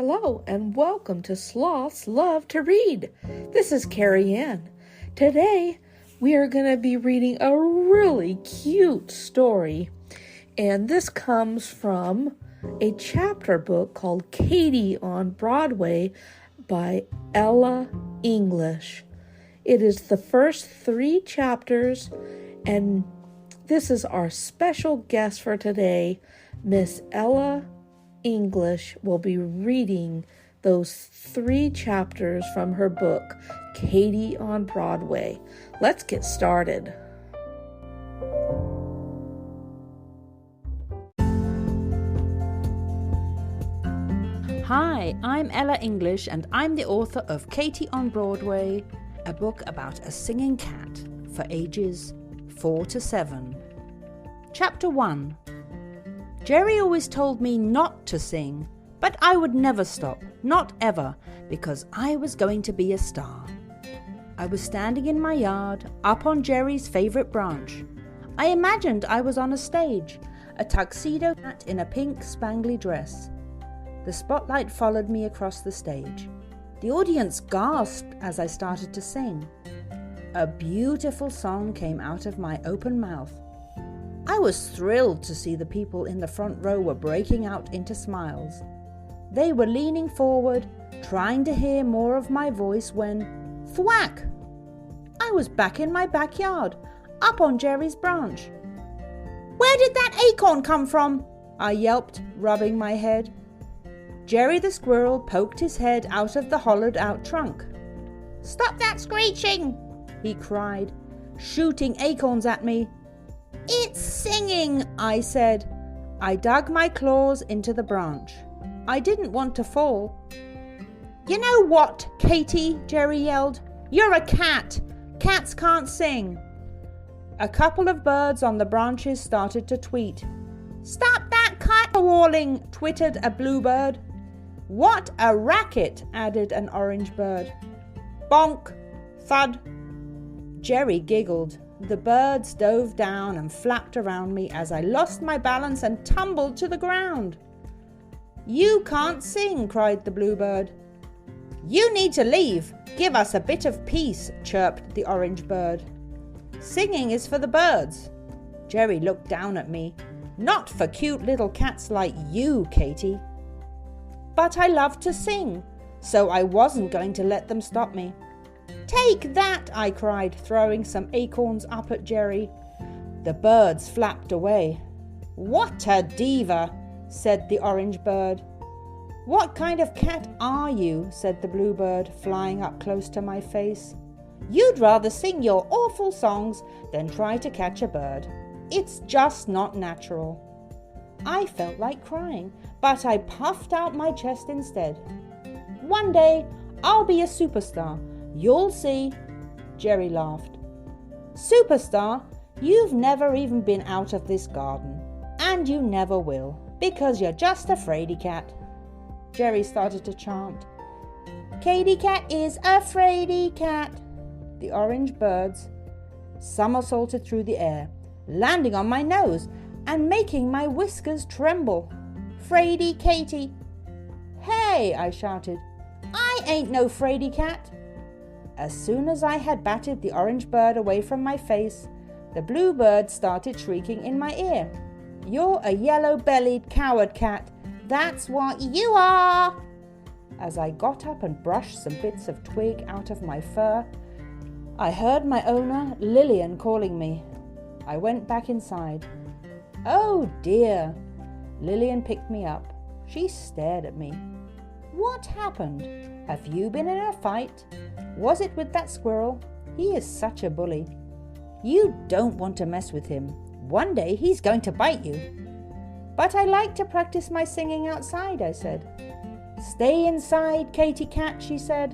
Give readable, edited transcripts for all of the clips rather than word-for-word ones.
Hello and welcome to Sloths Love to Read. This is Carrie Ann. Today we are going to be reading a really cute story, and this comes from a chapter book called Katy on Broadway by Ella English. It is the first 3 chapters, and this is our special guest for today. Miss Ella English will be reading those 3 chapters from her book, Katy on Broadway. Let's get started. Hi, I'm Ella English and I'm the author of Katy on Broadway, a book about a singing cat for ages 4 to 7. Chapter 1. Gerry always told me not to sing, but I would never stop, not ever, because I was going to be a star. I was standing in my yard, up on Gerry's favourite branch. I imagined I was on a stage, a tuxedo cat in a pink spangly dress. The spotlight followed me across the stage. The audience gasped as I started to sing. A beautiful song came out of my open mouth. I was thrilled to see the people in the front row were breaking out into smiles. They were leaning forward, trying to hear more of my voice when, thwack! I was back in my backyard, up on Gerry's branch. "Where did that acorn come from?" I yelped, rubbing my head. Gerry the squirrel poked his head out of the hollowed-out trunk. "Stop that screeching!" he cried, shooting acorns at me. "It's singing," I said. I dug my claws into the branch. I didn't want to fall. "You know what, Katy?" Gerry yelled. "You're a cat. Cats can't sing." A couple of birds on the branches started to tweet. "Stop that caterwauling," twittered a bluebird. "What a racket," added an orange bird. Bonk! Thud! Gerry giggled. The birds dove down and flapped around me as I lost my balance and tumbled to the ground. "You can't sing," cried the bluebird. "You need to leave. Give us a bit of peace," chirped the orange bird. "Singing is for the birds." Gerry looked down at me. "Not for cute little cats like you, Katy." But I loved to sing, so I wasn't going to let them stop me. "Take that!" I cried, throwing some acorns up at Gerry. The birds flapped away. "What a diva!" said the orange bird. "What kind of cat are you?" said the bluebird, flying up close to my face. "You'd rather sing your awful songs than try to catch a bird. It's just not natural." I felt like crying, but I puffed out my chest instead. "One day, I'll be a superstar. You'll see." Gerry laughed. "Superstar? You've never even been out of this garden. And you never will, because you're just a fraidy cat." Gerry started to chant. "Katy cat is a fraidy cat." The orange birds somersaulted through the air, landing on my nose and making my whiskers tremble. "Fraidy Katy!" "Hey!" I shouted. "I ain't no fraidy cat." As soon as I had batted the orange bird away from my face, the blue bird started shrieking in my ear. "You're a yellow-bellied coward cat. That's what you are!" As I got up and brushed some bits of twig out of my fur, I heard my owner, Lilian, calling me. I went back inside. "Oh dear!" Lilian picked me up. She stared at me. "What happened? Have you been in a fight? Was it with that squirrel? He is such a bully. You don't want to mess with him. One day he's going to bite you." "But I like to practice my singing outside," I said. "Stay inside, Katy cat," she said.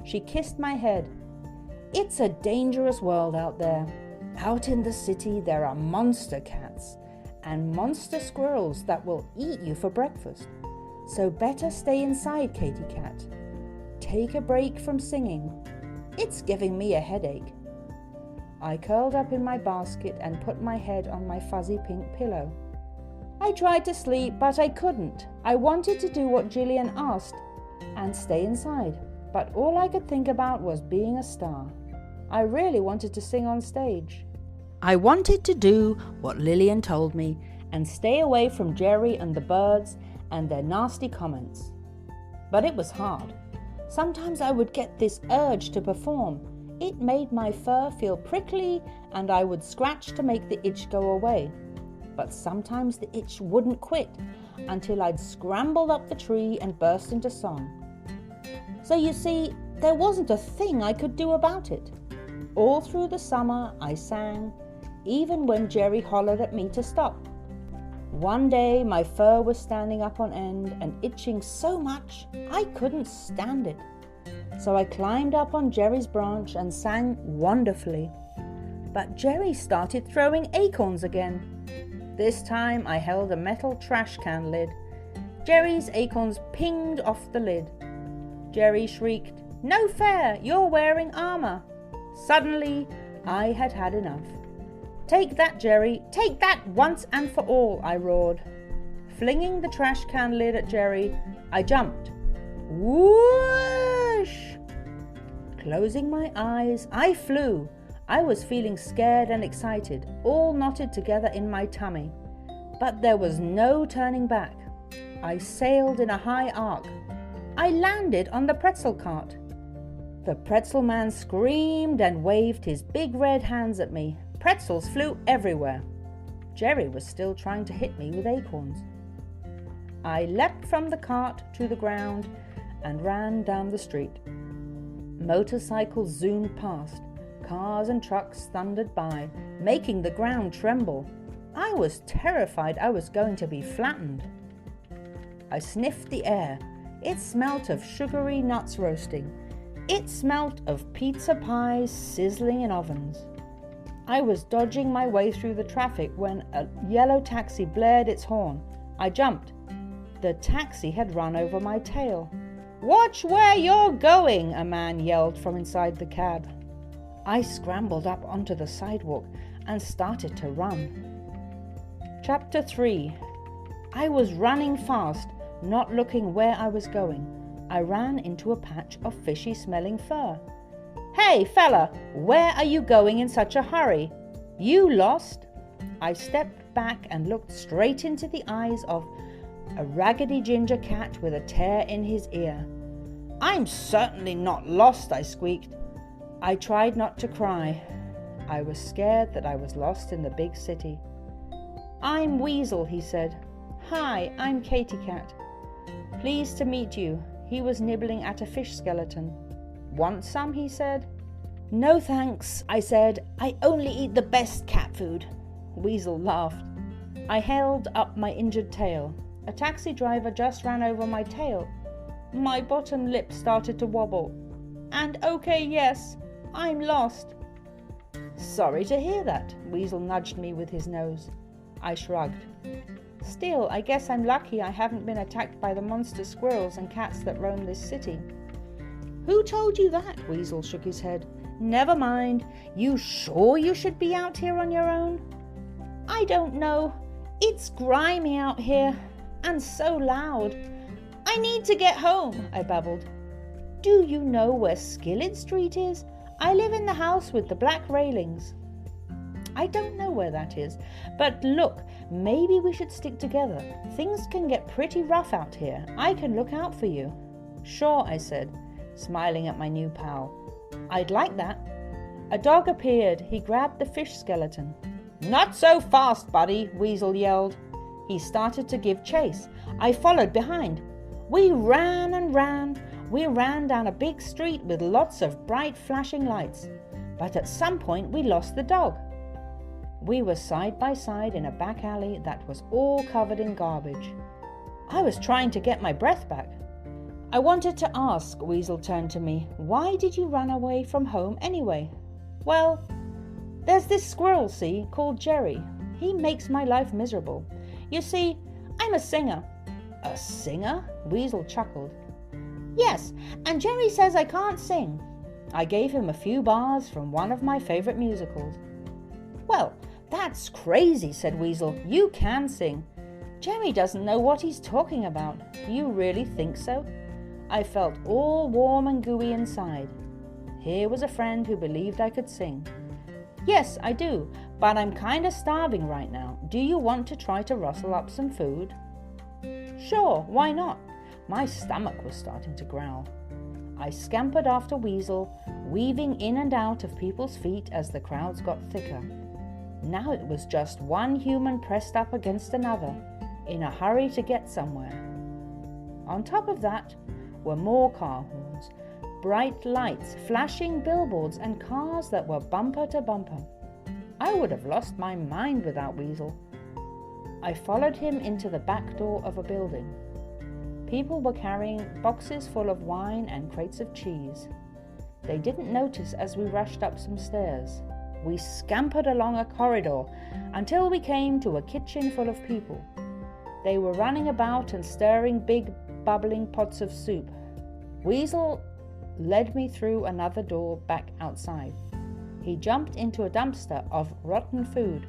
She kissed my head. "It's a dangerous world out there. Out in the city there are monster cats and monster squirrels that will eat you for breakfast. So better stay inside, Katy cat. Take a break from singing. It's giving me a headache." I curled up in my basket and put my head on my fuzzy pink pillow. I tried to sleep, but I couldn't. I wanted to do what Lilian asked, and stay inside. But all I could think about was being a star. I really wanted to sing on stage. I wanted to do what Lilian told me and stay away from Gerry and the birds and their nasty comments. But it was hard. Sometimes I would get this urge to perform. It made my fur feel prickly and I would scratch to make the itch go away. But sometimes the itch wouldn't quit until I'd scrambled up the tree and burst into song. So you see, there wasn't a thing I could do about it. All through the summer I sang, even when Gerry hollered at me to stop. One day my fur was standing up on end and itching so much I couldn't stand it. So I climbed up on Gerry's branch and sang wonderfully. But Gerry started throwing acorns again. This time I held a metal trash can lid. Gerry's acorns pinged off the lid. Gerry shrieked, "No fair, you're wearing armour." Suddenly I had had enough. "Take that, Gerry, take that once and for all," I roared. Flinging the trash can lid at Gerry, I jumped. Whoosh! Closing my eyes, I flew. I was feeling scared and excited, all knotted together in my tummy. But there was no turning back. I sailed in a high arc. I landed on the pretzel cart. The pretzel man screamed and waved his big red hands at me. Pretzels flew everywhere. Gerry was still trying to hit me with acorns. I leapt from the cart to the ground and ran down the street. Motorcycles zoomed past. Cars and trucks thundered by, making the ground tremble. I was terrified I was going to be flattened. I sniffed the air. It smelt of sugary nuts roasting. It smelt of pizza pies sizzling in ovens. I was dodging my way through the traffic when a yellow taxi blared its horn. I jumped. The taxi had run over my tail. "Watch where you're going," a man yelled from inside the cab. I scrambled up onto the sidewalk and started to run. Chapter 3. I was running fast, not looking where I was going. I ran into a patch of fishy-smelling fur. "Hey, fella, where are you going in such a hurry? You lost?" I stepped back and looked straight into the eyes of a raggedy ginger cat with a tear in his ear. "I'm certainly not lost," I squeaked. I tried not to cry. I was scared that I was lost in the big city. "I'm Weasel," he said. "Hi, I'm Katy Cat. Pleased to meet you." He was nibbling at a fish skeleton. "Want some?" he said. "No thanks," I said. "I only eat the best cat food." Weasel laughed. I held up my injured tail. A taxi driver just ran over my tail. My bottom lip started to wobble. "And okay, yes, I'm lost." "Sorry to hear that." Weasel nudged me with his nose. I shrugged. "Still, I guess I'm lucky I haven't been attacked by the monster squirrels and cats that roam this city." "Who told you that?" Weasel shook his head. "Never mind. You sure you should be out here on your own?" "I don't know. It's grimy out here and so loud. I need to get home," I babbled. "Do you know where Skillet Street is? I live in the house with the black railings." "I don't know where that is, but look, maybe we should stick together. Things can get pretty rough out here. I can look out for you." "Sure," I said, smiling at my new pal. "I'd like that." A dog appeared. He grabbed the fish skeleton. "Not so fast, buddy," Weasel yelled. He started to give chase. I followed behind. We ran and ran. We ran down a big street with lots of bright flashing lights. But at some point we lost the dog. We were side by side in a back alley that was all covered in garbage. I was trying to get my breath back. "I wanted to ask," Weasel turned to me, "why did you run away from home anyway?" "Well, there's this squirrel, see, called Gerry. He makes my life miserable. You see, I'm a singer." "A singer?" Weasel chuckled. "Yes, and Gerry says I can't sing." I gave him a few bars from one of my favorite musicals. "Well, that's crazy," said Weasel. "You can sing. Gerry doesn't know what he's talking about." "You really think so?" I felt all warm and gooey inside. Here was a friend who believed I could sing. Yes, I do, but I'm kind of starving right now. Do you want to try to rustle up some food? Sure, why not? My stomach was starting to growl. I scampered after Weasel, weaving in and out of people's feet as the crowds got thicker. Now it was just one human pressed up against another, in a hurry to get somewhere. On top of that were more car horns, bright lights, flashing billboards, and cars that were bumper to bumper. I would have lost my mind without Weasel. I followed him into the back door of a building. People were carrying boxes full of wine and crates of cheese. They didn't notice as we rushed up some stairs. We scampered along a corridor until we came to a kitchen full of people. They were running about and stirring big, bubbling pots of soup. Weasel led me through another door back outside. He jumped into a dumpster of rotten food.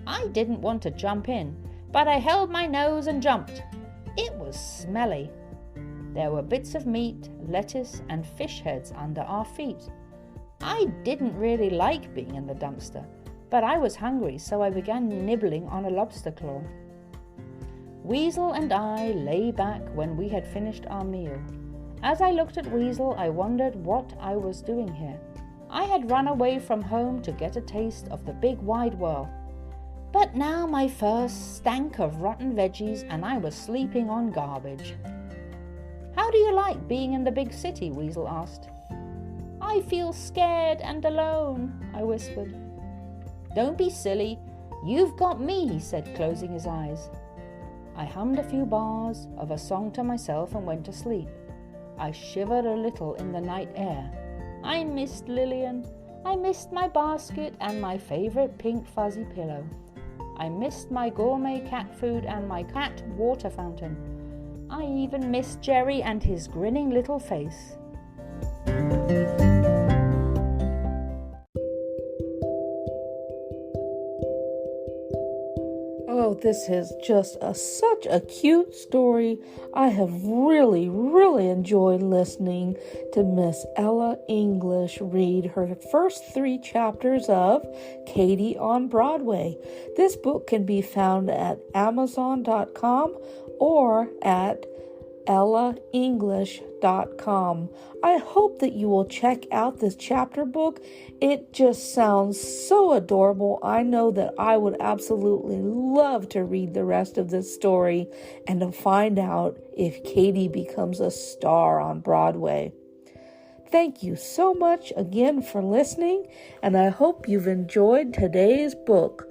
I didn't want to jump in, but I held my nose and jumped. It was smelly. There were bits of meat, lettuce, and fish heads under our feet. I didn't really like being in the dumpster, but I was hungry, so I began nibbling on a lobster claw. Weasel and I lay back when we had finished our meal. As I looked at Weasel, I wondered what I was doing here. I had run away from home to get a taste of the big wide world. But now my fur stank of rotten veggies and I was sleeping on garbage. How do you like being in the big city? Weasel asked. I feel scared and alone, I whispered. Don't be silly. You've got me, he said, closing his eyes. I hummed a few bars of a song to myself and went to sleep. I shivered a little in the night air. I missed Lilian. I missed my basket and my favorite pink fuzzy pillow. I missed my gourmet cat food and my cat water fountain. I even missed Gerry and his grinning little face. Oh, this is just such a cute story. I have really, really enjoyed listening to Miss Ella English read her first 3 chapters of Katy on Broadway. This book can be found at Amazon.com or at ellaenglish.com. I hope that you will check out this chapter book. It just sounds so adorable. I know that I would absolutely love to read the rest of this story and to find out if Katy becomes a star on Broadway. Thank you so much again for listening, and I hope you've enjoyed today's book.